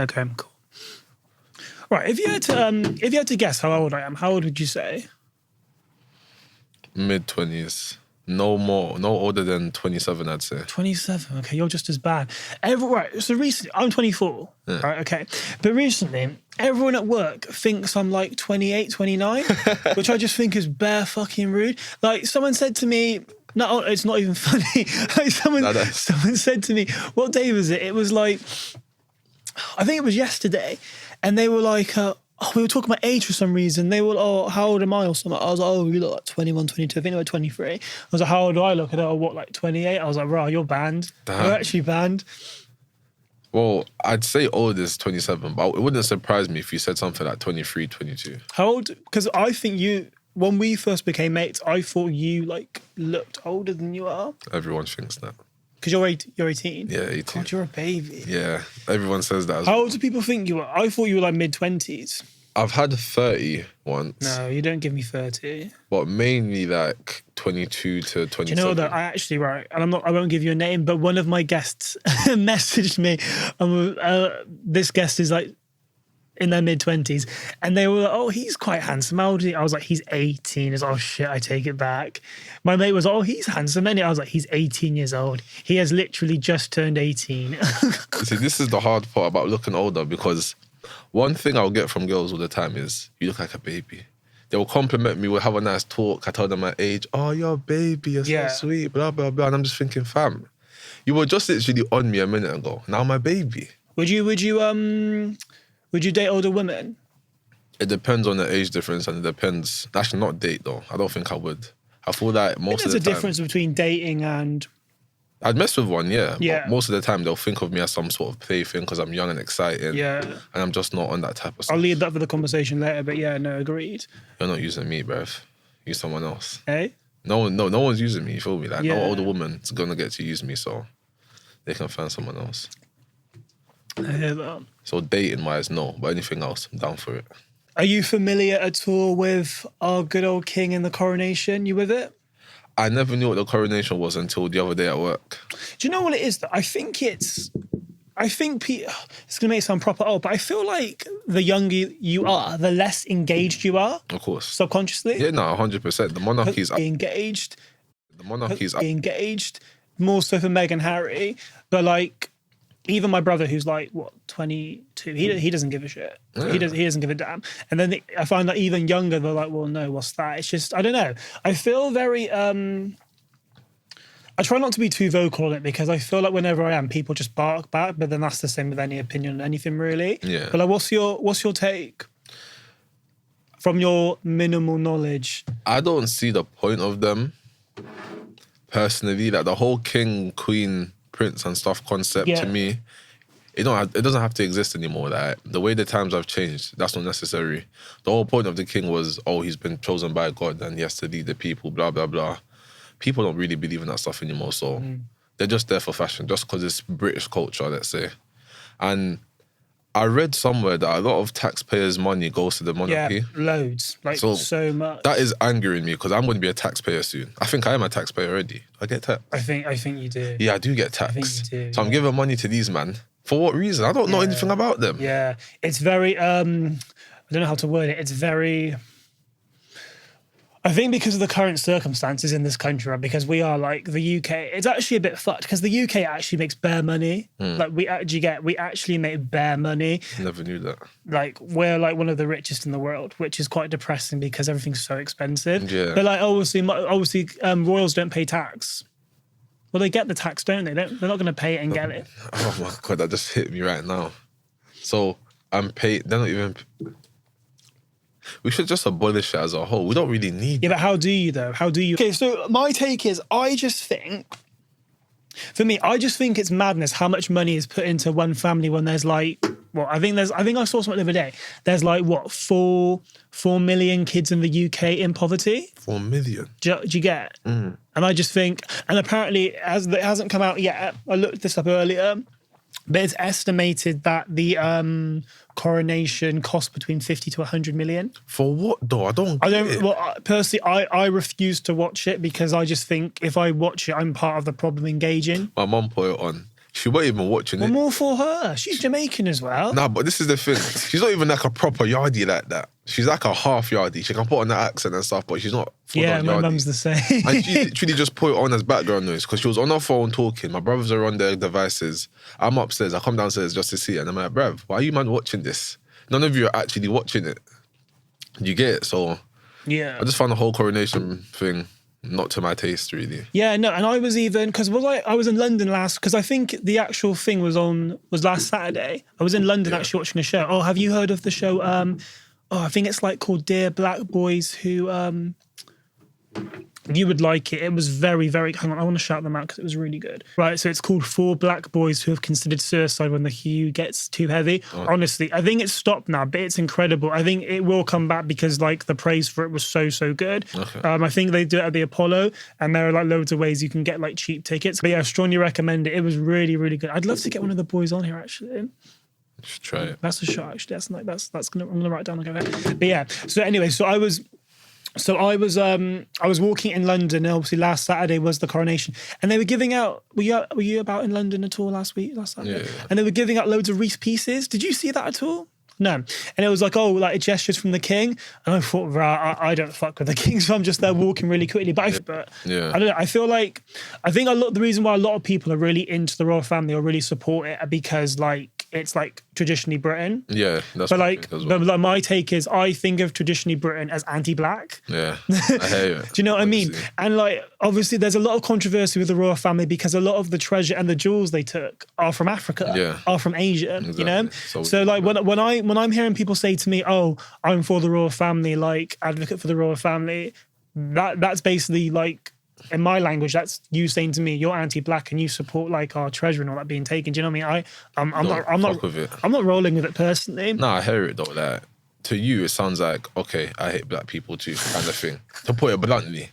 Okay, cool. Right, if you had to guess how old I am, how old would you say? Mid-20s. No more, no older than 27, I'd say. 27, okay, you're just as bad. Right, so recently, I'm 24, right, okay. But recently, everyone at work thinks I'm like 28, 29, which I just think is bare fucking rude. Like, someone said to me, no, it's not even funny. Like, someone said to me, what day was it? It was like, I think it was yesterday, and they were like, we were talking about age for some reason. They were, how old am I or something? I was like, you look like 21, 22. I think they were 23. I was like, how old do I look? And they were, what, like 28? I was like, right, you're banned. Damn. You're actually banned. Well, I'd say old is 27, but it wouldn't surprise me if you said something like 23, 22. How old? Because I think when we first became mates, I thought you, like, looked older than you are. Everyone thinks that. Because you're 18? Yeah, 18. God, you're a baby. Yeah, everyone says that as How well. old do people think you are? I thought you were, like, mid-20s. I've had 30 once. No, you don't give me 30. But mainly like 22 to 27. Do you know what, though? I actually, right, and I won't give you a name, but one of my guests messaged me, and this guest is like in their mid-20s, and they were like, oh, he's quite handsome. How old is he? I was like, he's 18. I was like, oh shit, I take it back. My mate was, oh, he's handsome. And I was like, he's 18 years old. He has literally just turned 18. See, this is the hard part about looking older, because one thing I'll get from girls all the time is, you look like a baby. They will compliment me, we'll have a nice talk. I tell them my age. Oh, you're a baby, you're so sweet, blah, blah, blah. And I'm just thinking, fam, you were just literally on me a minute ago. Now I'm a baby. Would you date older women? It depends on the age difference, and it depends. Actually, not date though. I don't think I would. I feel like most of the time, there's a difference between dating and... I'd mess with one, yeah. Yeah. But most of the time, they'll think of me as some sort of plaything because I'm young and exciting. Yeah. And I'm just not on that type of stuff. I'll leave that for the conversation later, but yeah, no, agreed. You're not using me, bruv. Use someone else. Hey? No one's using me, you feel me? Like, Yeah. no older woman's going to get to use me, so they can find someone else. I hear that. So dating-wise, no. But anything else, I'm down for it. Are you familiar at all with our good old king in the Coronation? You with it? I never knew what the Coronation was until the other day at work. Do you know what it is, though? I think it's going to make it sound proper old, but I feel like the younger you are, the less engaged you are. Of course. Subconsciously. Yeah, no, 100%. The monarchy's... engaged. The monarchy's... engaged. More so for Meghan and Harry. But, like, even my brother, who's like, what, 22, he doesn't give a shit. Yeah. He doesn't give a damn. And then I find that even younger, they're like, well, no, what's that? It's just, I don't know. I feel very, I try not to be too vocal on it, because I feel like whenever I am, people just bark back, but then that's the same with any opinion on anything, really. Yeah. But like, what's your take from your minimal knowledge? I don't see the point of them, personally. Like, the whole king, queen, prince and stuff concept, to me, it doesn't have to exist anymore. Like, the way the times have changed, that's not necessary. The whole point of the king was, oh, he's been chosen by God and he has to lead the people, blah, blah, blah. People don't really believe in that stuff anymore, so they're just there for fashion, just because it's British culture, let's say. And I read somewhere that a lot of taxpayers' money goes to the monarchy. Yeah, loads. Like, so much. That is angering me, because I'm going to be a taxpayer soon. I think I am a taxpayer already. I get taxed. I think you do. Yeah, I do get taxed. I think you do, so I'm giving money to these man. For what reason? I don't know anything about them. Yeah. It's very, I don't know how to word it. It's very... I think because of the current circumstances in this country, right, because we are like the UK, it's actually a bit fucked, because the UK actually makes bare money. Like, we actually make bare money. Never knew that. Like, we're like one of the richest in the world, which is quite depressing because everything's so expensive. Yeah. But like, obviously, royals don't pay tax. Well, they get the tax, don't they? They're not going to pay it and get it. Oh my God, that just hit me right now. So I'm paid, they're not even... We should just abolish it as a whole. We don't really need... Yeah, but how do you, though? How do you... Okay, so my take is, I just think it's madness how much money is put into one family when there's like... Well, I think I saw something the other day. There's like, what, 4 million kids in the UK in poverty? 4 million? Do you get? And I just think... And apparently, it hasn't come out yet. I looked this up earlier. But it's estimated that the Coronation cost between 50 to 100 million. For what, though? I don't get it. Well, personally, I refuse to watch it, because I just think if I watch it, I'm part of the problem engaging. My mum put it on. She weren't even watching Well, it. more for her. She's Jamaican as well. Nah, but this is the thing. She's not even like a proper yardie like that. She's like a half yardie. She can put on the accent and stuff, but she's not full Yeah, on my yardie. mum's the same. And she literally just put it on as background noise because she was on her phone talking. My brothers are on their devices. I'm upstairs. I come downstairs just to see it. And I'm like, bruv, why are you man watching this? None of you are actually watching it. You get it? So Yeah. I just found the whole Coronation thing not to my taste, really. Yeah, no, and I was even, because I was in London because I think the actual thing was last Saturday. I was in London actually watching a show. Oh, have you heard of the show? I think it's like called Dear Black Boys Who, you would like it. It was very, very, hang on, I want to shout them out because it was really good. Right, so it's called 4 Black Boys Who Have Considered Suicide When the Hue Gets Too Heavy. Oh. Honestly, I think it's stopped now, but it's incredible. I think it will come back because like the praise for it was so good. Okay. I think they do it at the Apollo and there are like loads of ways you can get like cheap tickets. But yeah, I strongly recommend it. It was really, really good. I'd love to get one of the boys on here actually. Should try it. That's a shot actually. I'm gonna write down and go there. But yeah, so anyway, I was walking in London, and obviously last Saturday was the Coronation, and they were giving out. Were you about in London at all last Saturday? Yeah. And they were giving out loads of Reese pieces. Did you see that at all? No. And it was like, oh, like gestures from the king. And I thought, right, I don't fuck with the king, so I'm just there walking really quickly. But I don't know. I feel like the reason why a lot of people are really into the royal family or really support it are because like it's like traditionally Britain. Yeah, that's but like, but like my take is I think of traditionally Britain as anti-black. Yeah, I hear you. Do you know what I mean? And like, obviously, there's a lot of controversy with the royal family because a lot of the treasure and the jewels they took are from Africa, are from Asia. Exactly. You know, so like when I'm hearing people say to me, "Oh, I'm for the royal family," like advocate for the royal family, that's basically like, in my language, that's you saying to me, you're anti-black and you support like our treasure and all that being taken. Do you know what I mean? I'm not rolling with it personally. No, I hear it though. Like to you, it sounds like okay, I hate black people too, kind of thing. To put it bluntly,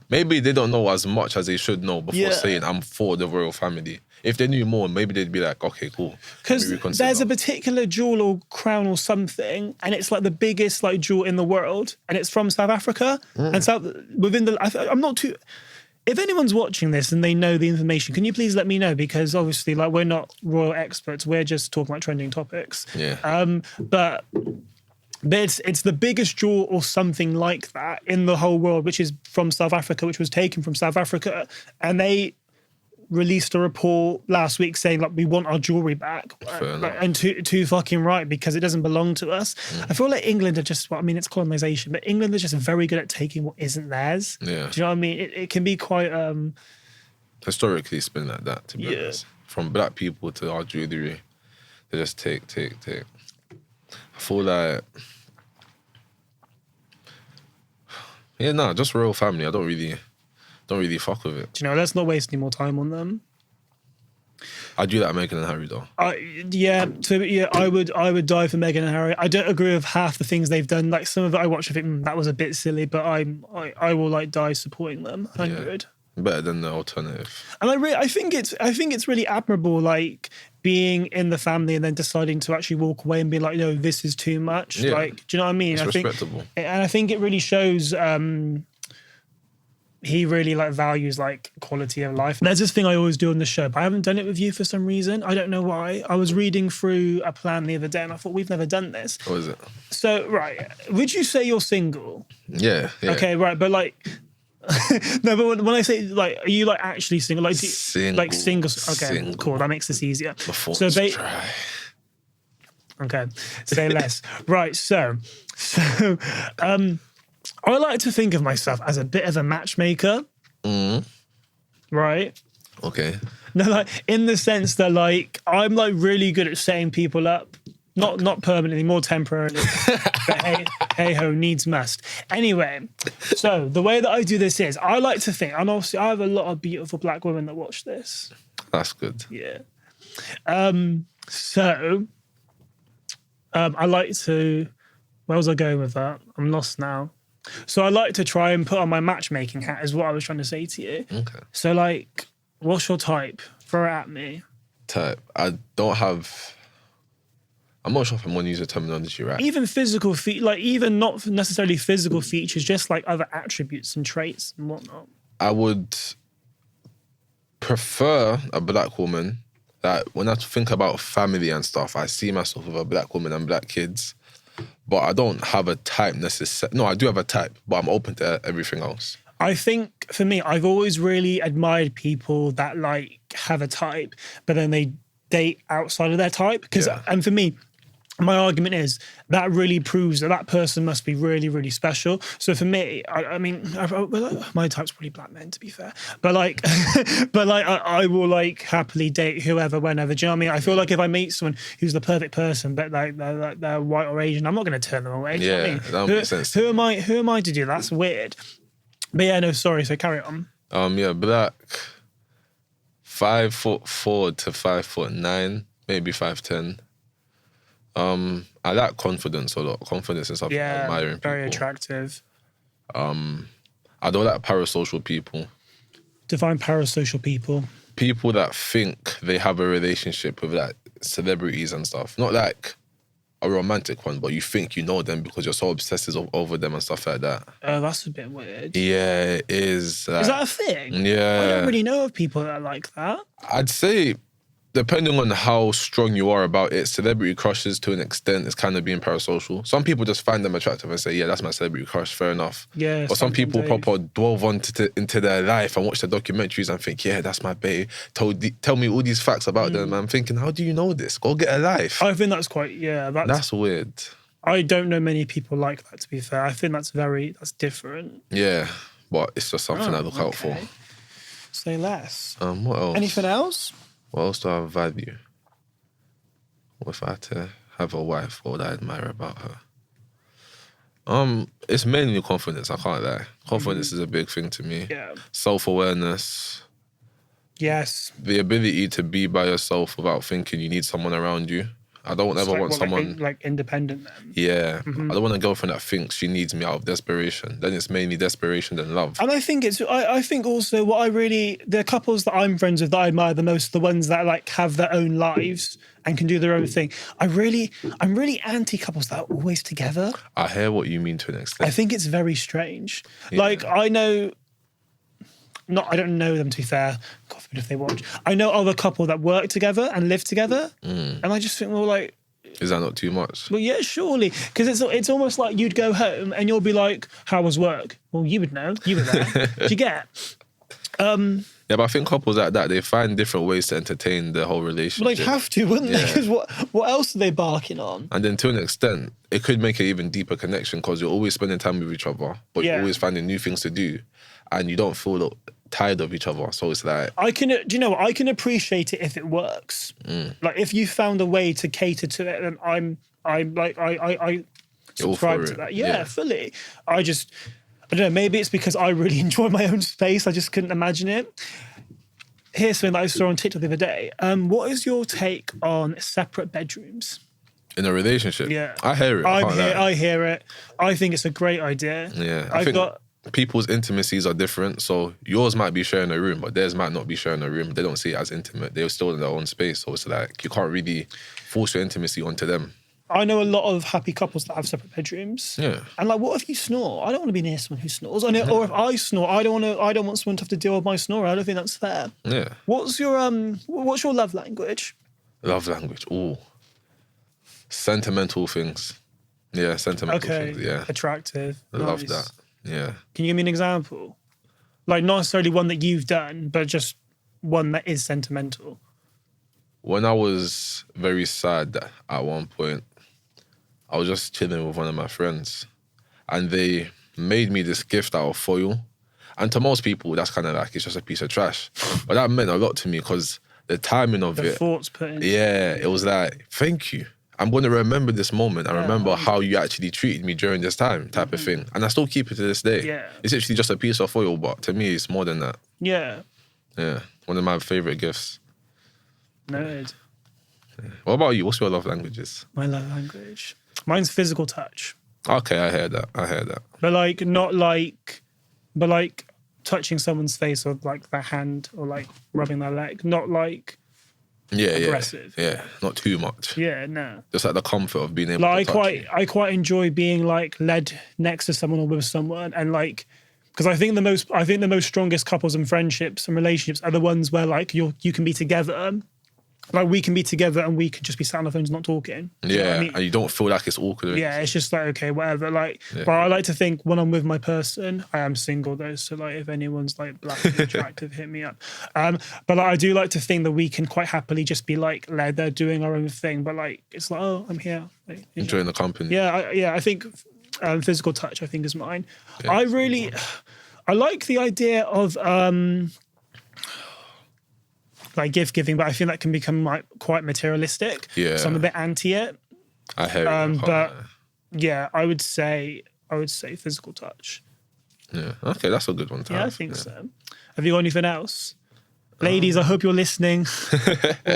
maybe they don't know as much as they should know before saying I'm for the royal family. If they knew more, maybe they'd be like, okay, cool. Because there's a particular jewel or crown or something, and it's like the biggest like jewel in the world, and it's from South Africa. And I'm not too. If anyone's watching this and they know the information, can you please let me know? Because obviously, like, we're not royal experts. We're just talking about trending topics. Yeah. But it's the biggest jewel or something like that in the whole world, which is from South Africa, which was taken from South Africa. And they released a report last week saying like we want our jewelry back, and too fucking right, because it doesn't belong to us. I feel like England are just, well, I mean, it's colonization, but England is just very good at taking what isn't theirs. Yeah. Do you know what I mean? It can be quite historically it's been like that, to be honest. From black people to our jewelry, they just take. I feel like just royal family. I don't really fuck with it. Do you know, let's not waste any more time on them. I do like Meghan and Harry though. I would die for Meghan and Harry. I don't agree with half the things they've done. Like some of it I watch, I think that was a bit silly, but I will like die supporting them. 100. Yeah, better than the alternative. And I think it's really admirable, like being in the family and then deciding to actually walk away and be like, no, this is too much. Yeah. Like, do you know what I mean? It's respectable. And I think it really shows. He really like values like quality of life. There's this thing I always do on the show, but I haven't done it with you for some reason. I don't know why. I was reading through a plan the other day and I thought, we've never done this. What is it? So, right, would you say you're single? Yeah. Okay, right, but like, no, but when I say like, are you like actually single? Like, single. Like single. Okay, single. Cool. That makes this easier. Try. Okay, say less. Right, so I like to think of myself as a bit of a matchmaker. Right? Okay. No, like in the sense that like I'm like really good at setting people up. Not permanently, more temporarily. But hey ho, needs must. Anyway, so the way that I do this is I like to think, and obviously I have a lot of beautiful black women that watch this. That's good. Yeah. So I like to, where was I going with that? I'm lost now. So I like to try and put on my matchmaking hat is what I was trying to say to you. Okay. So like, what's your type? Throw it at me. Type. I'm not sure if I'm going to use the terminology right. Even physical like even not necessarily physical features, just like other attributes and traits and whatnot. I would prefer a black woman That when I think about family and stuff, I see myself with a black woman and black kids. But I don't have a type necessarily. No, I do have a type, but I'm open to everything else. I think for me, I've always really admired people that like have a type, but then they date outside of their type. And for me, my argument is that really proves that that person must be really, really special. So for me, I mean, my type's probably black men, to be fair. But like, I will like happily date whoever, whenever. Do you know what I mean? I feel like if I meet someone who's the perfect person, but like they're white or Asian, I'm not going to turn them away. Do you know what I mean? That makes sense. Who am I to do that? That's weird. But yeah, no, sorry. So carry on. Black, 5'4" to 5'9", maybe 5'10". I like confidence a lot. Confidence is something I admire in people. Very attractive. I don't like parasocial people. Define parasocial people. People that think they have a relationship with like celebrities and stuff. Not like a romantic one, but you think you know them because you're so obsessive over them and stuff like that. Oh, that's a bit weird. Yeah, it is. Is that a thing? Yeah. I don't really know of people that are like that. I'd say, depending on how strong you are about it, celebrity crushes to an extent is kind of being parasocial. Some people just find them attractive and say, yeah, that's my celebrity crush, fair enough. Yeah. But some people proper delve into their life and watch the documentaries and think, yeah, that's my babe. Tell me all these facts about them. I'm thinking, how do you know this? Go get a life. I think that's quite, that's weird. I don't know many people like that, to be fair. I think that's different. Yeah, but it's just something I look out for. Say less. What else? Anything else? What else do I value? What if I had to have a wife? What would I admire about her? It's mainly confidence, I can't lie. Confidence is a big thing to me. Yeah. Self-awareness. Yes. The ability to be by yourself without thinking you need someone around you. I don't ever want someone... Like independent then. Yeah. I don't want a girlfriend that thinks she needs me out of desperation. Then it's mainly desperation than love. And I think I think also the couples that I'm friends with that I admire the most, the ones that like have their own lives and can do their own thing. I'm really anti couples that are always together. I hear what you mean to an extent. I think it's very strange. Yeah. Like I don't know them, to be fair. God forbid if they watch. I know other couple that work together and live together, and I just think, well, like, is that not too much? Well, yeah, surely, because it's almost like you'd go home and you'll be like, "How was work?" Well, you would know. You were there. Do you get? Yeah, but I think couples like that, they find different ways to entertain the whole relationship. Well, they'd have to, wouldn't they? Because what else are they barking on? And then to an extent, it could make an even deeper connection because you're always spending time with each other, but you're always finding new things to do, and you don't feel tired of each other. So it's like... do you know what? I can appreciate it if it works. Like, if you found a way to cater to it, then I subscribe to that. Yeah, fully. I don't know, maybe it's because I really enjoy my own space. I just couldn't imagine it. Here's something that I saw on TikTok the other day. What is your take on separate bedrooms? In a relationship? Yeah. I hear it. I hear it. I think it's a great idea. Yeah. I think people's intimacies are different. So yours might be sharing a room, but theirs might not be sharing a room. They don't see it as intimate. They're still in their own space. So it's like you can't really force your intimacy onto them. I know a lot of happy couples that have separate bedrooms. Yeah. And like, what if you snore? I don't want to be near someone who snores. Or if I snore, I don't want someone to have to deal with my snore. I don't think that's fair. Yeah. What's your love language? Love language. Ooh. Sentimental things. Yeah, sentimental things. Yeah. Attractive. I love that. Yeah. Can you give me an example? Like, not necessarily one that you've done, but just one that is sentimental. When I was very sad at one point, I was just chilling with one of my friends and they made me this gift out of foil. And to most people, that's kind of like, it's just a piece of trash. But that meant a lot to me because the timing of the thoughts put in. Yeah, it was like, thank you. I'm going to remember this moment. I remember how you actually treated me during this time type of thing. And I still keep it to this day. Yeah. It's actually just a piece of foil, but to me, it's more than that. Yeah. Yeah. One of my favourite gifts. Noted. Yeah. What about you? What's your love languages? My love language? Mine's physical touch. Okay, I hear that. But like touching someone's face or like their hand or like rubbing their leg. Not like... aggressive. Yeah, not too much. Yeah, no. Just like the comfort of being able to touch you. I quite enjoy being like led next to someone or with someone, and like, because I think the most strongest couples and friendships and relationships are the ones where like you can be together like we can be together and we could just be sat on the phones not talking. Yeah, what I mean? And you don't feel like it's awkward. Yeah, it's just like, okay, whatever. Like, but I like to think when I'm with my person, I am single though, so like if anyone's like black and attractive, hit me up. But like, I do like to think that we can quite happily just be like led there doing our own thing. But like, it's like, oh, I'm here, like, enjoying the company. Yeah, I think physical touch, I think, is mine. Yeah. I like the idea of like gift giving, but I feel that can become like quite materialistic. Yeah. So I'm a bit anti it. I hear it. But yeah, I would say physical touch. Yeah. Okay, that's a good one to have. I think so. Have you got anything else? Ladies, I hope you're listening,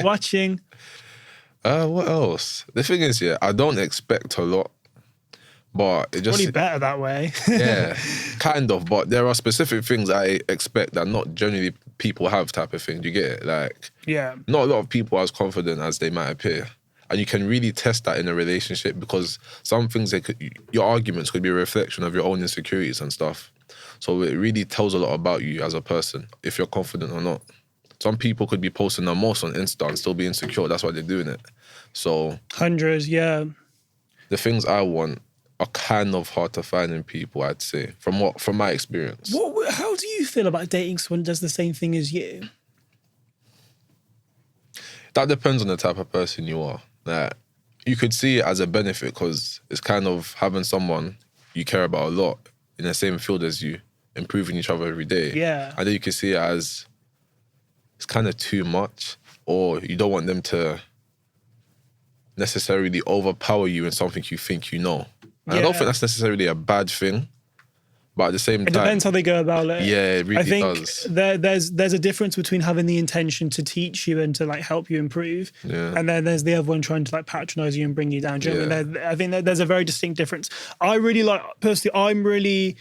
watching. What else? The thing is, I don't expect a lot, but it just... Probably better that way. Yeah, kind of. But there are specific things I expect that not generally people have type of thing. Do you get it? Like, not a lot of people are as confident as they might appear. And you can really test that in a relationship because some things, your arguments could be a reflection of your own insecurities and stuff. So it really tells a lot about you as a person, if you're confident or not. Some people could be posting their most on Insta and still be insecure. That's why they're doing it. So... Hundreds, yeah. The things I want are kind of hard to find in people, I'd say, from my experience. How do you feel about dating someone who does the same thing as you? That depends on the type of person you are. Like, you could see it as a benefit because it's kind of having someone you care about a lot in the same field as you, improving each other every day. Yeah. And then you can see it as it's kind of too much, or you don't want them to necessarily overpower you in something you think you know. And I don't think that's necessarily a bad thing, but at the same time... It depends how they go about it. Yeah, it really does. I think there's a difference between having the intention to teach you and to like help you improve, and then there's the other one trying to like patronize you and bring you down. Do you know what I mean? I think that there's a very distinct difference. I really like, personally,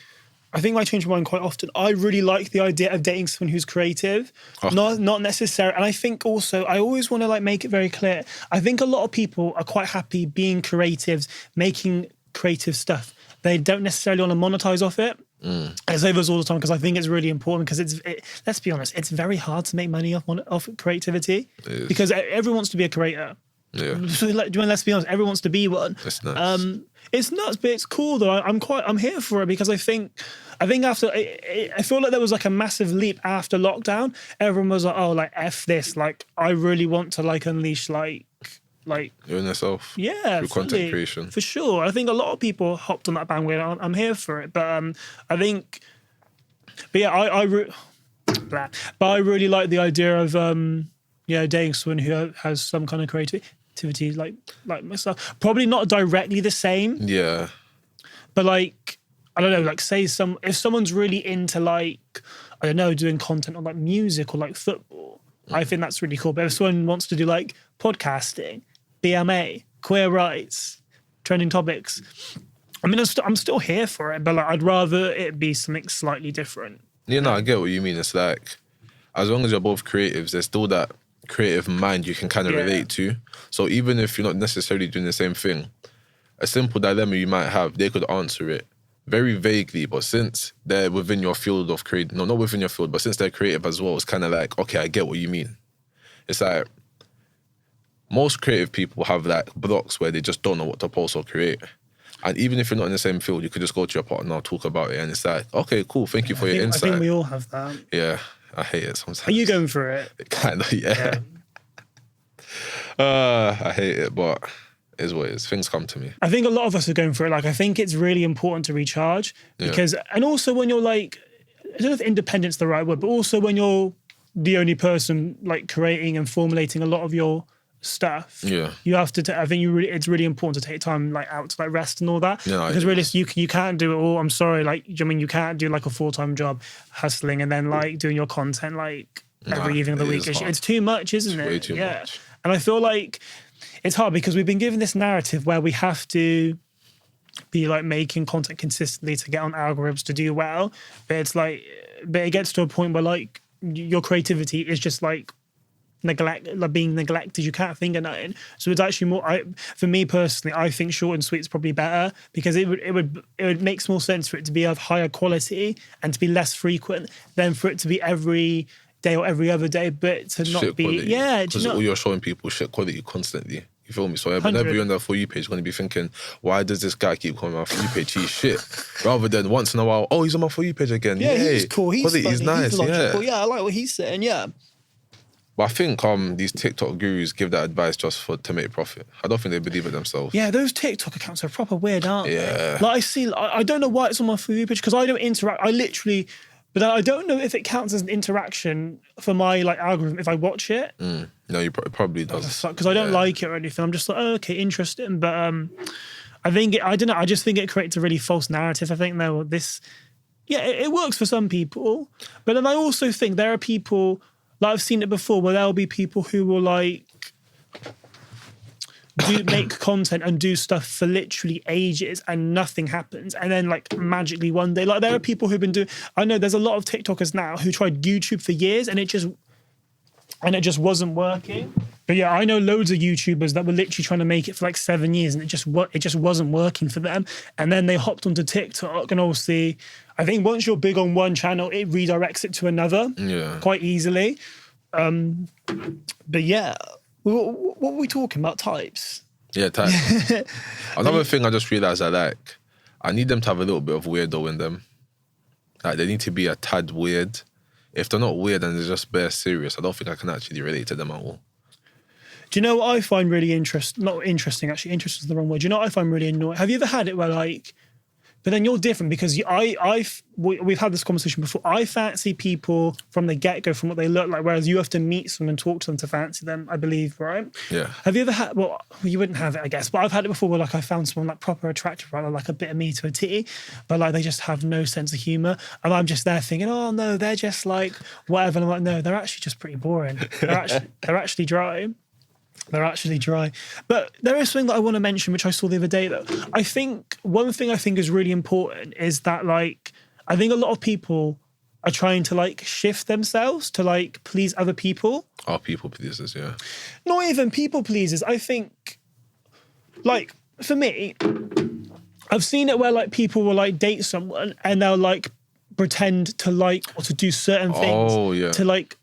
I think I change my mind quite often. I really like the idea of dating someone who's creative, not necessarily. And I think also, I always want to like make it very clear. I think a lot of people are quite happy being creatives, making creative stuff. They don't necessarily want to monetize off it. I say this all the time because I think it's really important because let's be honest, it's very hard to make money off creativity because everyone wants to be a creator. Yeah. Let's be honest, everyone wants to be one. It's nuts. It's nuts, but it's cool though. I'm here for it because I think after I feel like there was like a massive leap after lockdown. Everyone was like, oh, like F this. Like I really want to like unleash like doing yourself. Yeah, through content creation. For sure. I think a lot of people hopped on that bandwagon. I'm here for it. But I think I really like the idea of dating someone who has some kind of creativity like myself. Probably not directly the same. Yeah. But like, I don't know, like say if someone's really into like, I don't know, doing content on like music or like football, I think that's really cool. But if someone wants to do like podcasting, BMA, queer rights, trending topics, I mean, I'm still here for it, but like, I'd rather it be something slightly different. Yeah, no, I get what you mean. It's like, as long as you're both creatives, there's still that creative mind you can kind of relate to. So even if you're not necessarily doing the same thing, a simple dilemma you might have, they could answer it very vaguely, but since they're within your field of creative, no, not within your field, but since they're creative as well, it's kind of like, okay, I get what you mean. It's like, most creative people have like blocks where they just don't know what to post or create. And even if you're not in the same field, you could just go to your partner, talk about it, and it's like, okay, cool, thank you for your insight. I think we all have that. Yeah, I hate it sometimes. Are you going for it? Kind of, yeah. I hate it, but it is what it is. Things come to me. I think a lot of us are going for it. Like, I think it's really important to recharge because, and also when you're like, I don't know if independent's the right word, but also when you're the only person like creating and formulating a lot of your stuff, you have to I think it's really important to take time like out to like rest and all that, because really you can't do it all. I'm sorry, like, I mean, you can't do like a full-time job hustling and then like doing your content like every evening of the week. It's too much, isn't it? Way too much. And I feel like it's hard because we've been given this narrative where we have to be like making content consistently to get on algorithms to do well, but it gets to a point where like your creativity is just like being neglected. You can't think of nothing. So it's actually more, for me personally, I think short and sweet is probably better because it would make more sense for it to be of higher quality and to be less frequent than for it to be every day or every other day, but to not shit be, quality. yeah. Because all you're showing people shit quality constantly. You feel me? So whenever 100. you're on the For You page, you're going to be thinking, why does this guy keep coming on my For You page? He's shit. Rather than once in a while, oh, he's on my For You page again. Yeah, Yay. he's cool. He's funny. He's nice. He's logical. Yeah, I like what he's saying. Yeah. But I think these TikTok gurus give that advice just to make profit. I don't think they believe it themselves. Yeah, those TikTok accounts are proper weird, aren't Yeah. they? Like I don't know why it's on my For You page because I don't interact. But I don't know if it counts as an interaction for my like algorithm if I watch it. No, it probably does. Because I don't like it or anything. I'm just like, oh, okay, interesting. But I don't know. I just think it creates a really false narrative. I think it works for some people. But then I also think there are people, like I've seen it before, where there'll be people who will like make content and do stuff for literally ages and nothing happens, and then like magically one day, like there are people who've been doing, I know there's a lot of TikTokers now who tried YouTube for years and it just wasn't working. But yeah, I know loads of YouTubers that were literally trying to make it for like 7 years and it just wasn't working for them, and then they hopped onto TikTok, and obviously I think once you're big on one channel it redirects it to another quite easily. But yeah, what were we talking about? Types? Yeah, types. Another thing I just realised I need them to have a little bit of weirdo in them. Like they need to be a tad weird. If they're not weird and they're just bare serious, I don't think I can actually relate to them at all. Do you know what I find really not interesting, actually, interesting is the wrong word. Do you know what I find really annoying? Have you ever had it where like, but then you're different because we've had this conversation before. I fancy people from the get-go from what they look like, whereas you have to meet someone and talk to them to fancy them, I believe, right? Yeah. Have you ever had, well, you wouldn't have it, I guess, but I've had it before where like I found someone like proper attractive, right? Like a bit of me to a T, but like they just have no sense of humour. And I'm just there thinking, oh no, they're just like whatever. And I'm like, no, they're actually just pretty boring. They're actually dry. They're actually dry. But there is something that I want to mention, which I saw the other day, though. I think one thing I think is really important is that, like, I think a lot of people are trying to, like, shift themselves to, like, please other people. Oh, people pleasers, yeah. Not even people pleasers. I think, like, for me, I've seen it where, like, people will, like, date someone and they'll, like, pretend to like or to do certain things to, like,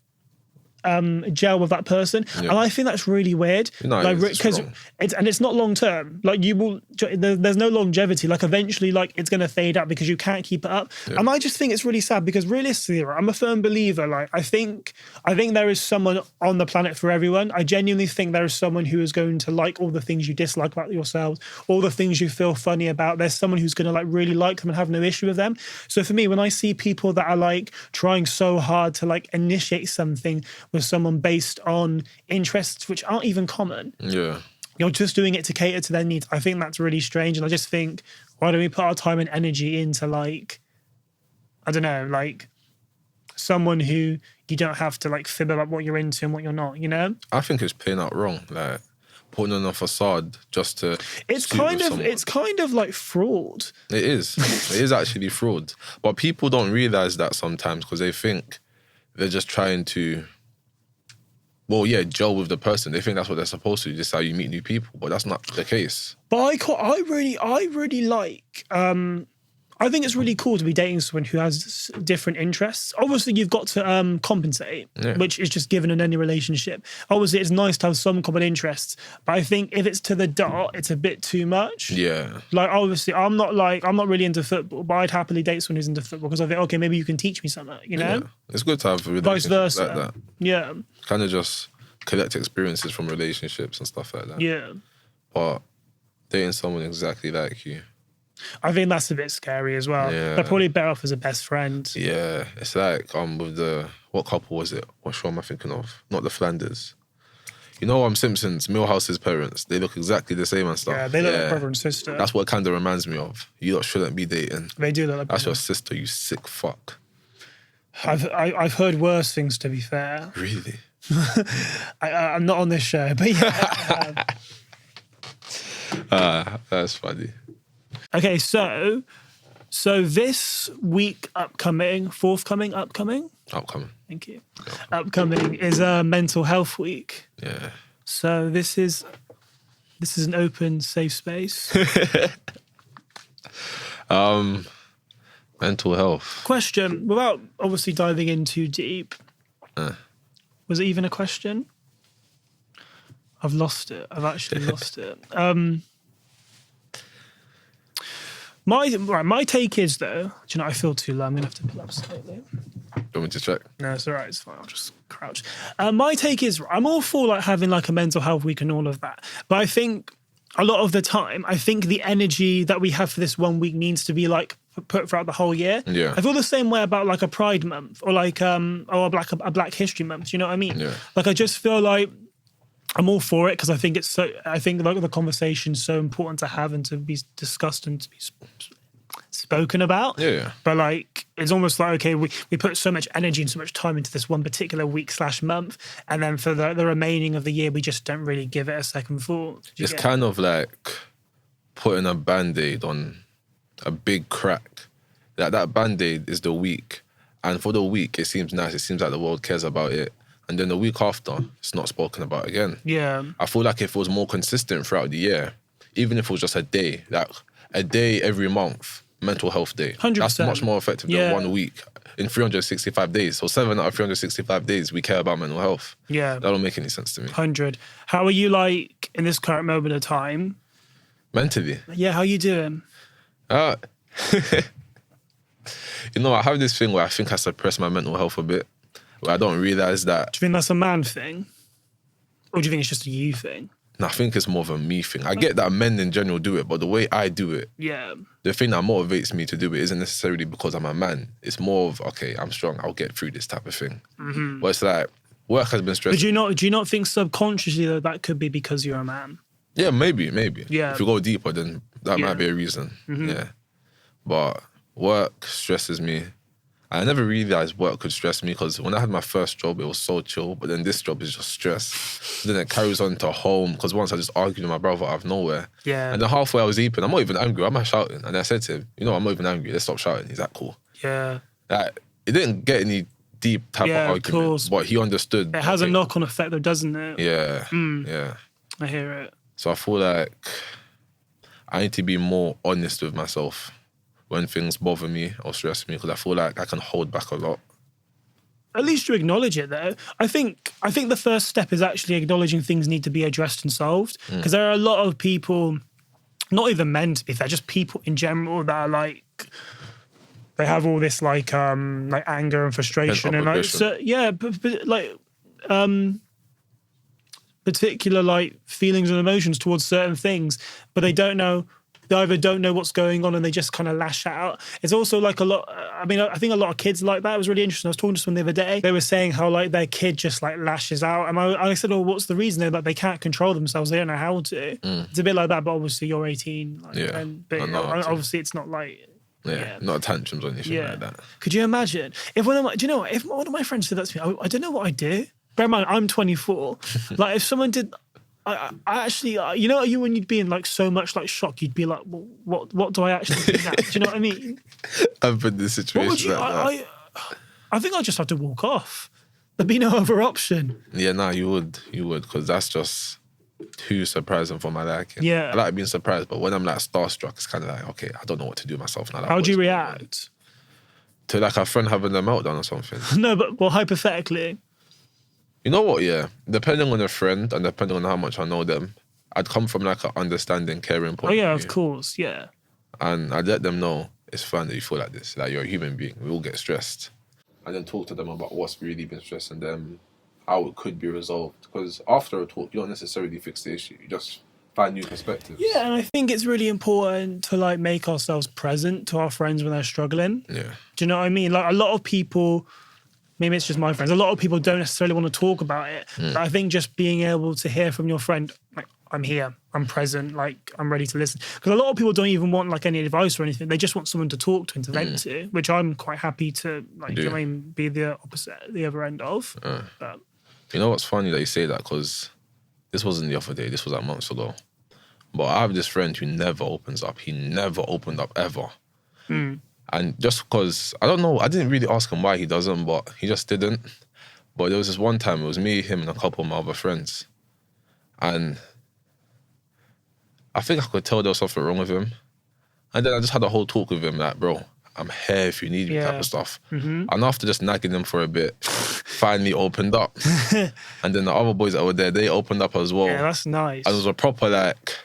gel with that person, and I think that's really weird. No, like because it's not long term. Like there's no longevity. Like eventually, like it's gonna fade out because you can't keep it up. And I just think it's really sad because realistically, I'm a firm believer. Like I think there is someone on the planet for everyone. I genuinely think there is someone who is going to like all the things you dislike about yourselves, all the things you feel funny about. There's someone who's gonna like really like them and have no issue with them. So for me, when I see people that are like trying so hard to like initiate something with someone based on interests which aren't even common. Yeah. You're just doing it to cater to their needs. I think that's really strange. And I just think, why don't we put our time and energy into like, I don't know, like someone who you don't have to like fib about what you're into and what you're not, you know? I think it's playing out wrong. Like putting on a facade just to it's kind of like fraud. It is actually fraud. But people don't realise that sometimes because they think they're just trying to gel with the person. They think that's what they're supposed to do. This is how you meet new people, but that's not the case. But I really like. I think it's really cool to be dating someone who has different interests. Obviously, you've got to compensate, which is just given in any relationship. Obviously, it's nice to have some common interests, but I think if it's to the dot, it's a bit too much. Yeah. Like, obviously, I'm not really into football, but I'd happily date someone who's into football because I think, okay, maybe you can teach me something, you know? Yeah. It's good to have a vice versa like that. Yeah. Kind of just collect experiences from relationships and stuff like that. Yeah. But dating someone exactly like you, I think that's a bit scary as well. Yeah. They're probably better off as a best friend. Yeah. It's like with what couple was it? What show am I thinking of? Not the Flanders. You know Simpsons, Milhouse's parents, they look exactly the same and stuff. Yeah, they look like brother and sister. That's what kind of reminds me of. You lot shouldn't be dating. They do look like That's your sister, you sick fuck. I've heard worse things, to be fair. Really? I'm not on this show, but yeah. That's funny. Okay, so this week upcoming. Thank you. Upcoming is Mental Health Week. Yeah. So this is an open, safe space. Mental health. Question, without obviously diving in too deep, Was it even a question? I've lost it. I've actually lost it. My take is, though, do you know, I feel too low. I'm going to have to pull up slightly. Do you want me to check? No, it's all right. It's fine. I'll just crouch. My take is, I'm all for like having like a mental health week and all of that. But I think a lot of the time, I think the energy that we have for this 1 week needs to be like put throughout the whole year. Yeah. I feel the same way about like a Pride Month or like a Black History Month. You know what I mean? Yeah. Like I just feel like I'm all for it because I think I think like the conversation's so important to have and to be discussed and to be spoken about. Yeah. But like it's almost like, okay, we put so much energy and so much time into this one particular week/month, and then for the remaining of the year we just don't really give it a second thought. It's kind of like putting a band-aid on a big crack. That band-aid is the week, and for the week it seems nice, it seems like the world cares about it, and then the week after it's not spoken about again. Yeah. I feel like if it was more consistent throughout the year, even if it was just a day, like a day every month, mental health day. 100%. That's much more effective than 1 week in 365 days. So 7 out of 365 days we care about mental health. Yeah. That don't make any sense to me. 100. How are you like in this current moment of time? Mentally. Yeah, how you doing? You know, I have this thing where I think I suppress my mental health a bit, where I don't realise that. Do you think that's a man thing? Or do you think it's just a you thing? No, I think it's more of a me thing. I get that men in general do it, but the way I do it, the thing that motivates me to do it isn't necessarily because I'm a man. It's more of, okay, I'm strong, I'll get through this type of thing. Mm-hmm. But it's like, work has been stressful. But do you not think subconsciously that could be because you're a man? Yeah, maybe. Yeah. If you go deeper, then that might be a reason. Mm-hmm. Yeah. But work stresses me. I never realised work could stress me because when I had my first job, it was so chill. But then this job is just stress. Then it carries on to home because once I just argued with my brother out of nowhere. Yeah. And then halfway I was eating. I'm not even angry. I'm not shouting. And I said to him, you know, I'm not even angry. Let's stop shouting. He's like, cool. Yeah. Like, it didn't get any deep type of argument. Of course. But he understood. It has a knock-on effect though, doesn't it? Yeah. Yeah. I hear it. So I feel like I need to be more honest with myself when things bother me or stress me, because I feel like I can hold back a lot. At least you acknowledge it, though. I think the first step is actually acknowledging things need to be addressed and solved, because there are a lot of people, not even men to be fair, just people in general that are like, they have all this like anger and frustration and like, so, yeah, but like particular like feelings and emotions towards certain things, but they either don't know what's going on and they just kind of lash out. It's also like a lot, I mean, I think a lot of kids like that. It was really interesting. I was talking to someone the other day. They were saying how like their kid just like lashes out. And I said, oh, what's the reason? They're like, they can't control themselves. They don't know how to. It's a bit like that, but obviously you're 18. Like, but obviously it's not like... Yeah, not tantrums or anything like that. Could you imagine? If one of my friends said that to me, I don't know what I'd do. Bear in mind, I'm 24. Like if someone did... I actually, you know, when you'd be in like so much like shock, you'd be like, well, what do I actually do now? Do you know what I mean? I've been in this situation. I think I'd just have to walk off. There'd be no other option. Yeah, no, you would, because that's just too surprising for my liking. Yeah, I like being surprised, but when I'm like starstruck, it's kind of like, okay, I don't know what to do myself now. How do you react? To like a friend having a meltdown or something? No, but well, hypothetically. You know what, yeah? Depending on a friend and depending on how much I know them, I'd come from like an understanding, caring point of view. Oh yeah, of course, yeah. And I'd let them know it's fine that you feel like this. Like you're a human being. We all get stressed. And then talk to them about what's really been stressing them, how it could be resolved. Because after a talk, you don't necessarily fix the issue. You just find new perspectives. Yeah, and I think it's really important to like make ourselves present to our friends when they're struggling. Yeah. Do you know what I mean? Like a lot of people... Maybe it's just my friends. A lot of people don't necessarily want to talk about it. But I think just being able to hear from your friend, like, I'm here, I'm present, like, I'm ready to listen. Because a lot of people don't even want, like, any advice or anything. They just want someone to talk to and to vent to, which I'm quite happy to, like, do you know what I mean, be the opposite, the other end of. But, you know what's funny that you say that? Because this wasn't the other day. This was like months ago. But I have this friend who never opens up. He never opened up, ever. And just because, I don't know, I didn't really ask him why he doesn't, but he just didn't. But there was this one time, it was me, him, and a couple of my other friends. And I think I could tell there was something wrong with him. And then I just had a whole talk with him, like, bro, I'm here if you need me type of stuff. And after just nagging them for a bit, finally opened up. And then the other boys that were there, they opened up as well. Yeah, that's nice. And it was a proper like,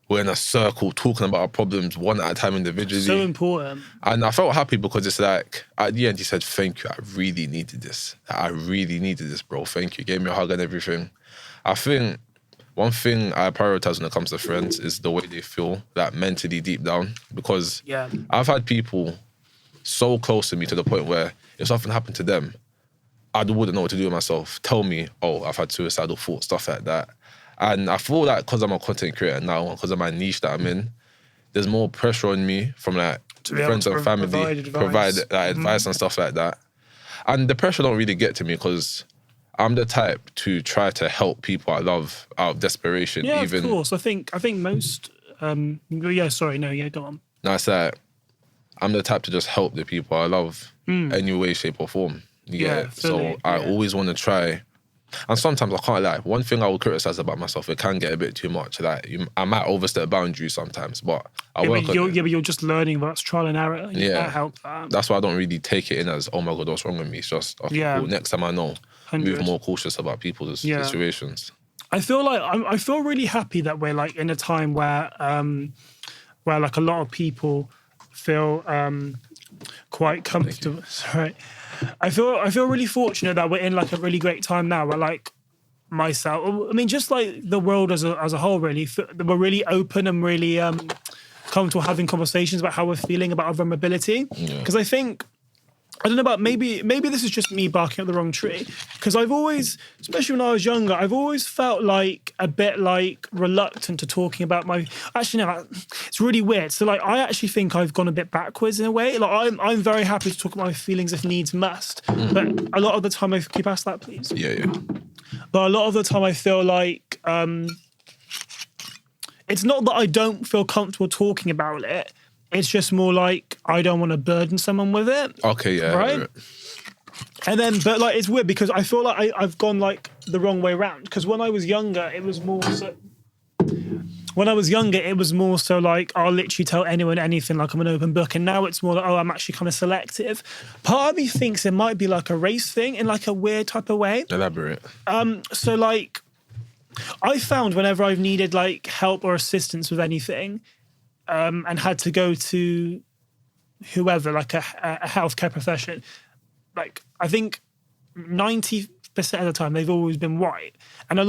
we're in a circle talking about our problems one at a time individually. So important. And I felt happy because it's like, at the end he said, thank you, I really needed this. I really needed this, bro. Thank you. Gave me a hug and everything. I think one thing I prioritize when it comes to friends is the way they feel, like mentally deep down. Because I've had people so close to me to the point where if something happened to them, I wouldn't know what to do with myself. Tell me, oh, I've had suicidal thoughts, stuff like that. And I feel like because I'm a content creator now, because of my niche that I'm in, there's more pressure on me from like friends and family, provide like, advice and stuff like that. And the pressure don't really get to me because I'm the type to try to help people I love out of desperation. Yeah, even, of course. I think most, go on. No, it's like, I'm the type to just help the people I love any way, shape or form. You get it? So I always want to try. And sometimes I can't lie. One thing I will criticize about myself, it can get a bit too much. Like I might overstep boundaries sometimes, but I work on it. But you're just learning, but it's trial and error. You can't help that. That's why I don't really take it in as, oh my God, what's wrong with me? It's just, okay, cool. Next time I know, 100. Move more cautious about people's situations. I feel really happy that we're like in a time where like a lot of people feel quite comfortable. Sorry. I feel really fortunate that we're in like a really great time now where like myself, I mean, just like the world as a whole, really, we're really open and really comfortable having conversations about how we're feeling about our vulnerability. Because I think, I don't know about, maybe this is just me barking up the wrong tree, because I've always, especially when I was younger, I've always felt like a bit like reluctant to talking about actually no, it's really weird. So like I actually think I've gone a bit backwards in a way. Like I'm very happy to talk about my feelings if needs must, but a lot of the time can you pass that please? Yeah. But a lot of the time I feel like it's not that I don't feel comfortable talking about it. It's just more like I don't want to burden someone with it. Okay, yeah. Right? And then, but like, it's weird because I feel like I've gone like the wrong way around. Because when I was younger, it was more so... like, I'll literally tell anyone anything, like I'm an open book. And now it's more like, oh, I'm actually kind of selective. Part of me thinks it might be like a race thing in like a weird type of way. Elaborate. So like, I found whenever I've needed like help or assistance with anything, and had to go to whoever, like a healthcare profession, like I think 90% of the time they've always been white. And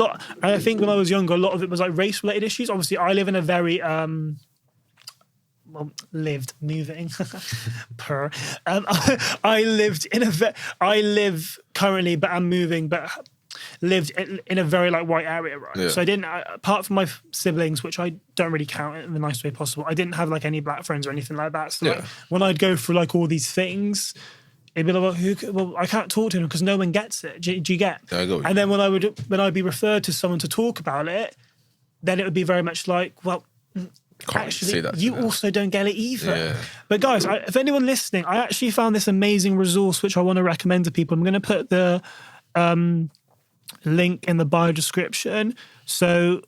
I think when I was younger, a lot of it was like race-related issues. Obviously, I live in a very, I live currently, but I'm moving, but lived in a very like white area, right? Yeah. So I didn't, apart from my siblings, which I don't really count in the nicest way possible, I didn't have like any black friends or anything like that. So like, when I'd go through like all these things, it'd be like, well, I can't talk to them because no one gets it. Do you get? Yeah, I got you. And then when I'd be referred to someone to talk about it, then it would be very much like, well, actually, you also don't get it either. Yeah. But guys, if anyone listening, I actually found this amazing resource which I want to recommend to people. I'm going to put the link in the bio description. So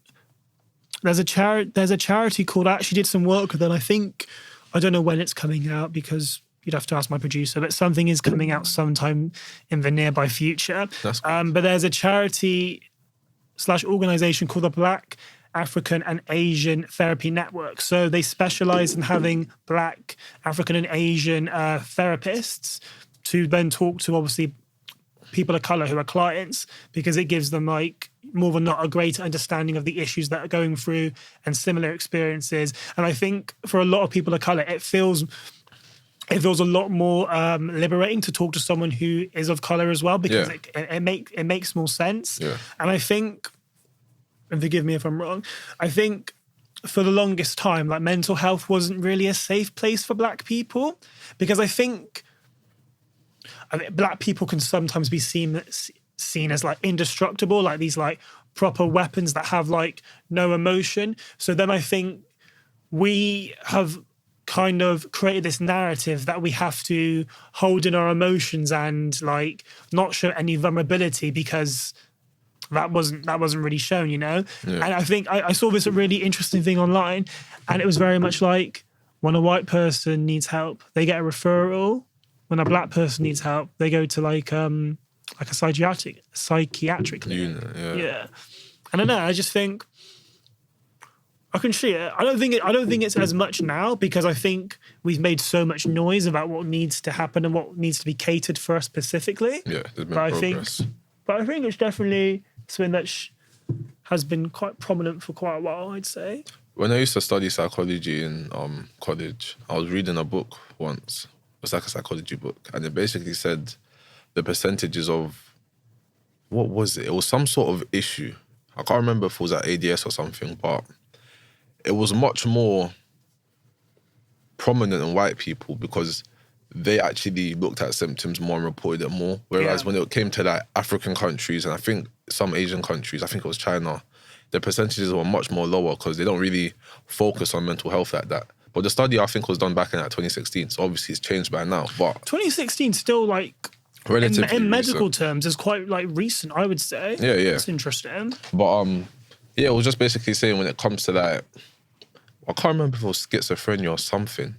there's a charity called, I actually did some work with them. I don't know when it's coming out because you'd have to ask my producer, but something is coming out sometime in the nearby future. That's cool. But there's a charity / organization called the Black African and Asian Therapy Network. So they specialize in having Black, African and Asian therapists to then talk to obviously people of color who are clients, because it gives them like more than not a greater understanding of the issues that are going through and similar experiences. And I think for a lot of people of color, it feels a lot more liberating to talk to someone who is of color as well, because it makes more sense. Yeah. And I think, and forgive me if I'm wrong, I think for the longest time, like mental health wasn't really a safe place for Black people, because I think Black people can sometimes be seen as like indestructible, like these like proper weapons that have like no emotion. So then I think we have kind of created this narrative that we have to hold in our emotions and like not show any vulnerability, because that wasn't really shown, you know? Yeah. And I think I saw this really interesting thing online, and it was very much like, When a white person needs help, they get a referral. When a black person needs help, they go to like a psychiatric clinic. Yeah. I don't know. I just think I can see it. I don't think it's as much now because I think we've made so much noise about what needs to happen and what needs to be catered for us specifically. Yeah, there's been progress. But I think it's definitely something that has been quite prominent for quite a while, I'd say. When I used to study psychology in college, I was reading a book once. It was like a psychology book. And it basically said the percentages of, what was it? It was some sort of issue. I can't remember if it was at ADS or something, but it was much more prominent in white people because they actually looked at symptoms more and reported it more. Whereas when it came to like African countries and I think some Asian countries, I think it was China, the percentages were much more lower because they don't really focus on mental health like that. But the study I think was done back in like 2016, so obviously it's changed by now. But 2016 still like relatively in medical terms is quite like recent, I would say. Yeah. It's interesting. But it was just basically saying when it comes to that, I can't remember if it was schizophrenia or something.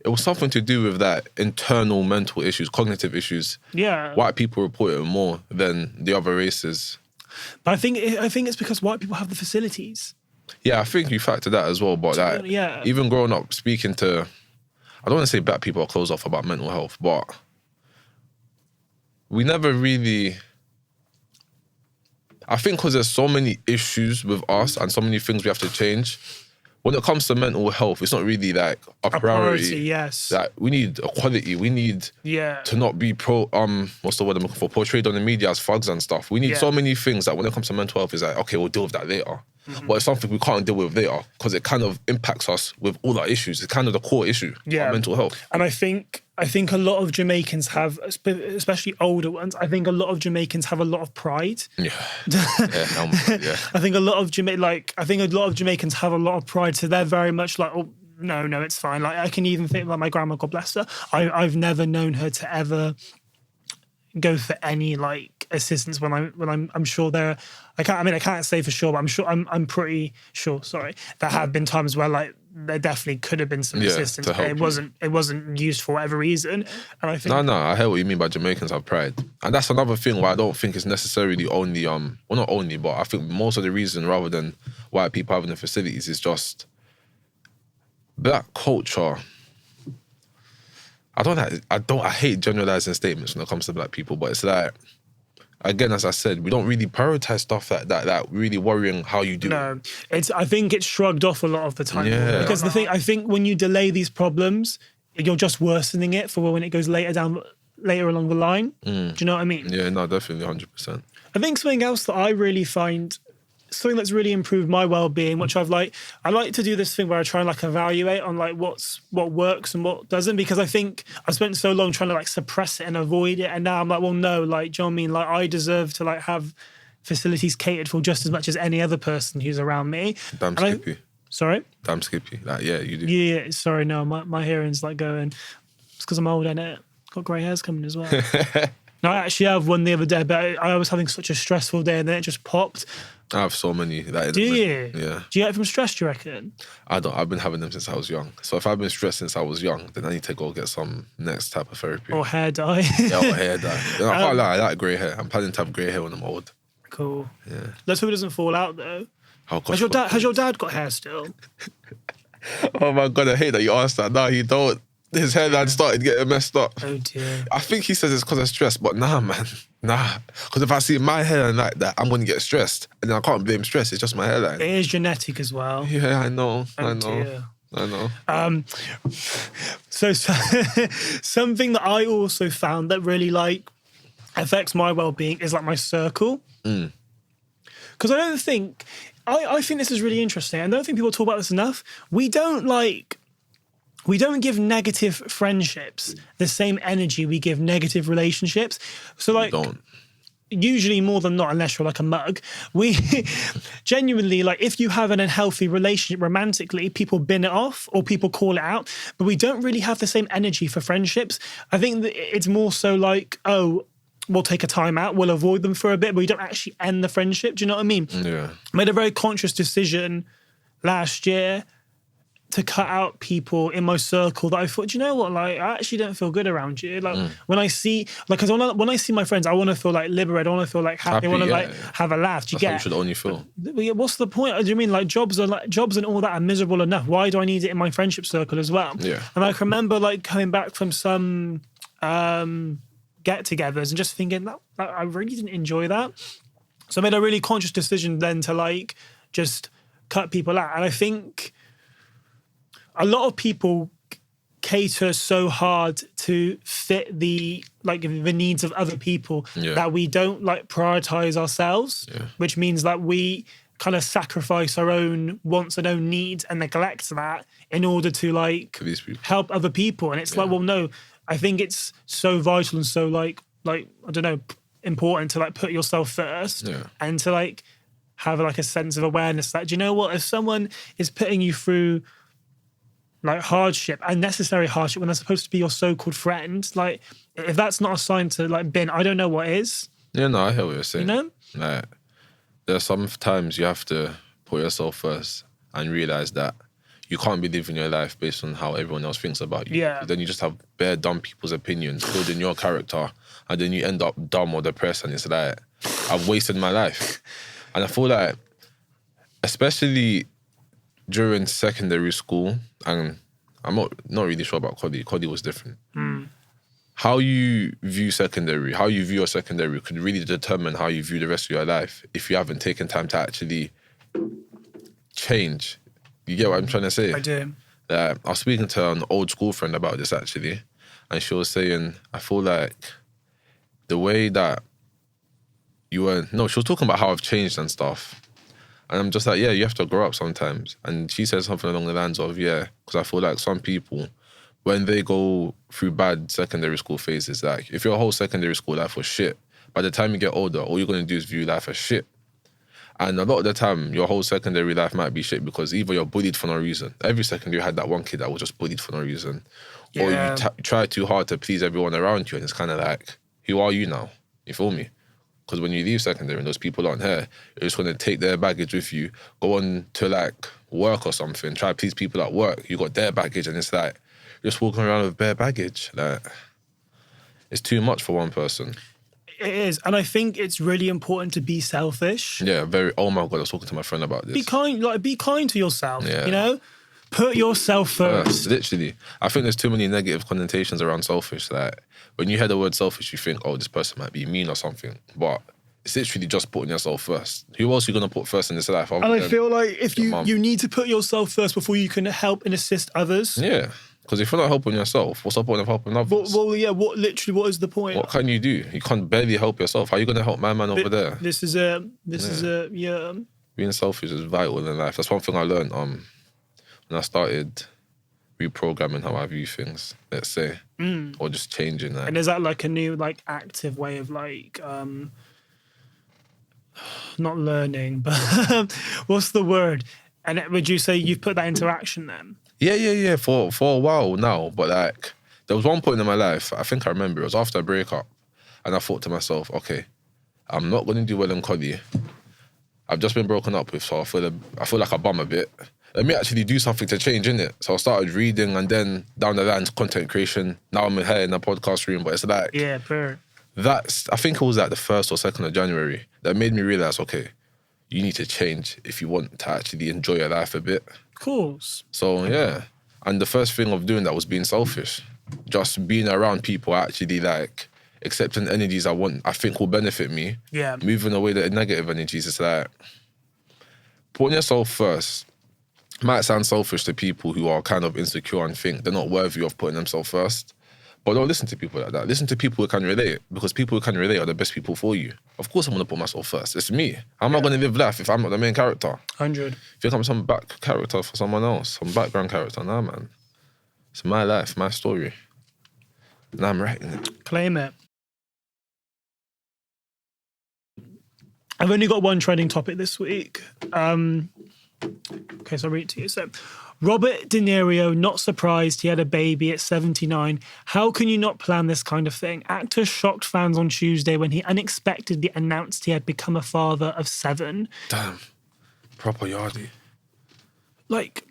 It was something to do with that internal mental issues, cognitive issues. Yeah. White people report it more than the other races. But I think it's because white people have the facilities. Yeah, I think you factor that as well. But like, even growing up, speaking to, I don't want to say black people are closed off about mental health, but we never really, I think because there's so many issues with us and so many things we have to change, when it comes to mental health, it's not really like a priority. Yes. Like we need equality. We need to not be what's the word I'm looking for? Portrayed on the media as thugs and stuff. We need so many things that when it comes to mental health, is like, okay, we'll deal with that later. Mm-hmm. But it's something we can't deal with later because it kind of impacts us with all our issues. It's kind of the core issue of mental health. And I think a lot of Jamaicans have, especially older ones, I think a lot of Jamaicans have a lot of pride. Yeah. I think a lot of Jamaicans have a lot of pride, so they're very much like, oh, no, it's fine. Like I can even think about my grandma, God bless her. I've never known her to ever go for any like assistance when I'm sure there. I can't say for sure, but I'm pretty sure. Sorry, there have been times where like there definitely could have been some assistance, but it wasn't used for whatever reason. And I think I hear what you mean by Jamaicans have pride, and that's another thing why I don't think it's necessarily only well not only, but I think most of the reason rather than why people having the facilities is just black culture. I hate generalizing statements when it comes to black people, but it's like, again, as I said, we don't really prioritize stuff like that, really worrying how you do. No, I think it's shrugged off a lot of the time. Yeah. Because I think when you delay these problems, you're just worsening it for when it goes later along the line. Do you know what I mean? Yeah, no, definitely 100%. I think something else that I really find, something that's really improved my well-being, which I like to do this thing where I try and like evaluate on like what works and what doesn't, because I think I spent so long trying to like suppress it and avoid it, and now I'm like, well, no, like, do you know what I mean? Like I deserve to like have facilities catered for just as much as any other person who's around me. Damn Skippy. Sorry? Damn Skippy. Like, yeah, you do. Yeah, sorry, no, my hearing's like going, it's because I'm old, innit? Got grey hairs coming as well. No, I actually have one the other day, but I was having such a stressful day and then it just popped. I have so many. Do you? Yeah. Do you get it from stress, do you reckon? I don't. I've been having them since I was young. So if I've been stressed since I was young, then I need to go get some next type of therapy. Or hair dye. Yeah, or hair dye. I can't lie, I like grey hair. I'm planning to have grey hair when I'm old. Cool. Yeah. Let's hope it doesn't fall out though. Oh, gosh, has your dad got hair still? Oh my God, I hate that you asked that. No, he don't. His hairline started getting messed up. Oh dear. I think he says it's because of stress, but nah, man. Nah. Because if I see my hairline like that, I'm going to get stressed. And then I can't blame stress, it's just my hairline. It is genetic as well. Yeah, I know. Dear. I know. So something that I also found that really like affects my well-being is like my circle. Because I don't think, I think this is really interesting. I don't think people talk about this enough. We don't give negative friendships the same energy we give negative relationships. So like, usually more than not, unless you're like a mug, we genuinely, like if you have an unhealthy relationship romantically, people bin it off or people call it out, but we don't really have the same energy for friendships. I think that it's more so like, oh, we'll take a time out, we'll avoid them for a bit, but we don't actually end the friendship. Do you know what I mean? Yeah. I made a very conscious decision last year to cut out people in my circle that I thought, do you know what, like, I actually don't feel good around you. Like, when I see, like, because when I see my friends, I want to feel, like, liberated. I want to feel, like, happy. I want to, like, have a laugh. Do you That's get? how you should only feel. What's the point? Do you mean, like, jobs and all that are miserable enough? Why do I need it in my friendship circle as well? Yeah. And I can remember, like, coming back from some get-togethers and just thinking that I really didn't enjoy that. So I made a really conscious decision then to, like, just cut people out. And I think a lot of people cater so hard to fit the needs of other people that we don't, like, prioritize ourselves, which means that we kind of sacrifice our own wants and own needs and neglect that in order to, like, help other people. And it's like, well, no, I think it's so vital and so like I don't know, important to, like, put yourself first and to, like, have, like, a sense of awareness that, do you know what, if someone is putting you through, like, hardship, unnecessary hardship, when they're supposed to be your so-called friend, like, if that's not a sign to, like, bin, I don't know what is. Yeah, no, I hear what you're saying. You know? Like, there's sometimes you have to put yourself first and realize that you can't be living your life based on how everyone else thinks about you. Yeah. Then you just have bare dumb people's opinions building your character, and then you end up dumb or depressed, and it's like, I've wasted my life. And I feel like, especially during secondary school, and I'm not really sure about Cody. Cody was different. How you view secondary, how you view your secondary could really determine how you view the rest of your life if you haven't taken time to actually change. You get what I'm trying to say? I do. I was speaking to an old school friend about this, actually, and she was saying, I feel like the way that she was talking about how I've changed and stuff. And I'm just like, yeah, you have to grow up sometimes. And she said something along the lines of, yeah, because I feel like some people, when they go through bad secondary school phases, like, if your whole secondary school life was shit, by the time you get older, all you're going to do is view life as shit. And a lot of the time, your whole secondary life might be shit because either you're bullied for no reason. Every secondary had that one kid that was just bullied for no reason. Yeah. Or you try too hard to please everyone around you, and it's kind of like, who are you now? You feel me? Because when you leave secondary and those people aren't here, you're just going to take their baggage with you, go on to, like, work or something, try to please people at work. You got their baggage, and it's like, you're just walking around with bare baggage. Like, it's too much for one person. It is. And I think it's really important to be selfish. Yeah, very. Oh my God, I was talking to my friend about this. Be kind to yourself, you know? Put yourself first. Literally. I think there's too many negative connotations around selfish. Like, when you hear the word selfish, you think, oh, this person might be mean or something. But it's literally just putting yourself first. Who else are you going to put first in this life? And I feel like if you need to put yourself first before you can help and assist others. Yeah. Because if you're not helping yourself, what's the point of helping others? Well, yeah, what is the point? What can you do? You can't barely help yourself. How are you going to help my man over there? This is Being selfish is vital in life. That's one thing I learned when I started reprogramming how I view things, let's say. Or just changing that. And is that, like, a new, like, active way of, like, not learning, but what's the word? And would you say you've put that into action then? Yeah. For a while now, but, like, there was one point in my life, I think I remember, it was after a breakup, and I thought to myself, okay, I'm not going to do well in Coddy. I've just been broken up with, so I feel like I bum a bit. Let me actually do something to change, innit? So I started reading, and then down the line, content creation. Now I'm here in a podcast room, but it's like... Yeah, fair. I think it was like the 1st or 2nd of January that made me realise, okay, you need to change if you want to actually enjoy your life a bit. Of course. So, yeah. And the first thing of doing that was being selfish. Just being around people actually, like, accepting energies I think will benefit me. Yeah. Moving away the negative energies. It's like, putting yourself first might sound selfish to people who are kind of insecure and think they're not worthy of putting themselves first. But don't listen to people like that. Listen to people who can relate, because people who can relate are the best people for you. Of course I'm going to put myself first. It's me. How am I going to live life if I'm not the main character? 100. If you become some back character for someone else, some background character, nah, man. It's my life, my story. And I'm writing it. Claim it. I've only got one trending topic this week. Okay, so I'll read it to you. So, Robert De Niro, not surprised he had a baby at 79. How can you not plan this kind of thing? Actor shocked fans on Tuesday when he unexpectedly announced he had become a father of 7. Damn. Proper yardie. Like,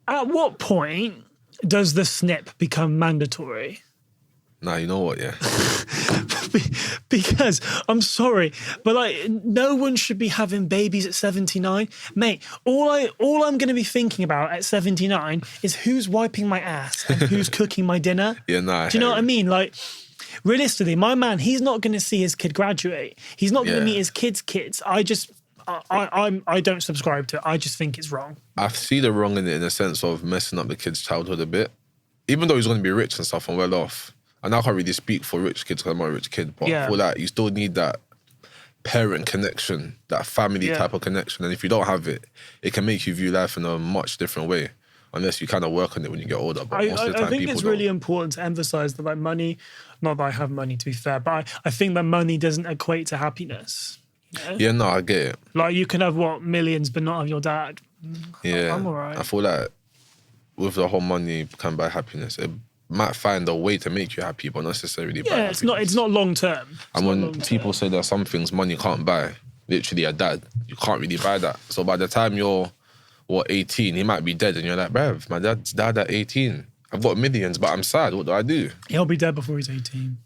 At what point does the snip become mandatory? Nah, you know what, yeah. Because I'm sorry, but like no one should be having babies at 79. Mate, all I'm gonna be thinking about at 79 is who's wiping my ass and who's cooking my dinner. Yeah, nah. Do you know what I mean? Like, realistically, my man, he's not gonna see his kid graduate. He's not gonna meet his kids. I don't subscribe to it. I just think it's wrong. I see the wrong in it in the sense of messing up the kid's childhood a bit. Even though he's going to be rich and stuff and well off. And I can't really speak for rich kids because I'm not a rich kid. But for that, you still need that parent connection, that family type of connection. And if you don't have it, it can make you view life in a much different way. Unless you kind of work on it when you get older. But most of the time, I think it's really important to emphasize that like money, not that I have money to be fair, but I think that money doesn't equate to happiness. Yeah, no, I get it. Like you can have millions, but not have your dad. Yeah, I'm alright. I feel like with the whole money can buy happiness. It might find a way to make you happy, but not necessarily buy happiness. It's not long term. And when people say that some things money can't buy, literally a dad, you can't really buy that. So by the time you're 18, he might be dead, and you're like, bruv, my dad's died at 18. I've got millions, but I'm sad. What do I do? He'll be dead before he's 18.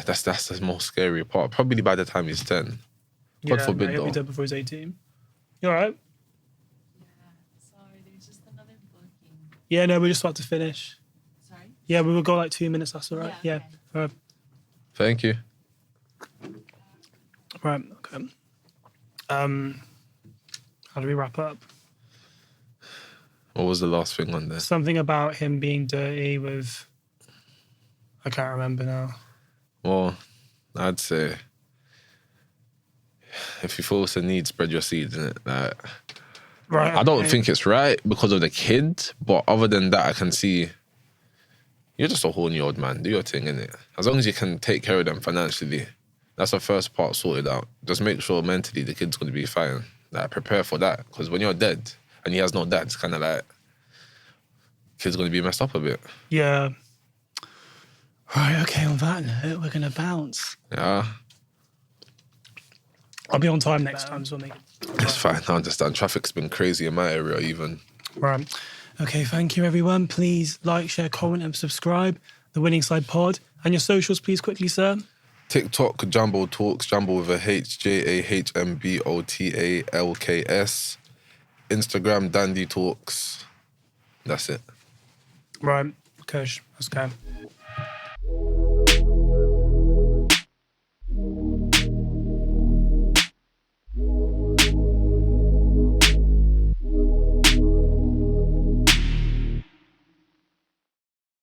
That's the most scary part. Probably by the time he's 10. God forbid, he'll though. be dead before he's 18. You all right? Yeah, sorry, there's just another booking. Yeah, no, we're just about to finish. Sorry? Yeah, we will go like 2 minutes, that's all right. Yeah, Okay. All right. Thank you. Right, okay. How do we wrap up? What was the last thing on there? Something about him being dirty with... I can't remember now. Well, I'd say if you feel it's a need, spread your seeds, innit? Like, Right. I don't think it's right because of the kid, but other than that, I can see you're just a horny old man. Do your thing, innit? As long as you can take care of them financially, that's the first part sorted out. Just make sure mentally the kid's going to be fine. Like, prepare for that. Because when you're dead and he has no dad, it's kind of like, kid's going to be messed up a bit. Yeah. Right, okay, on that note, we're going to bounce. Yeah. I'll be on time next time, so I'll make it. It's fine, I understand. Traffic's been crazy in my area even. Right. Okay, thank you, everyone. Please like, share, comment, and subscribe. The Winning Side Pod. And your socials, please, quickly, sir. TikTok, Jumbo Talks, Jumbo with a H, JAHMBOTALKS. Instagram, Dandy Talks. That's it. Right. Kush, let's go.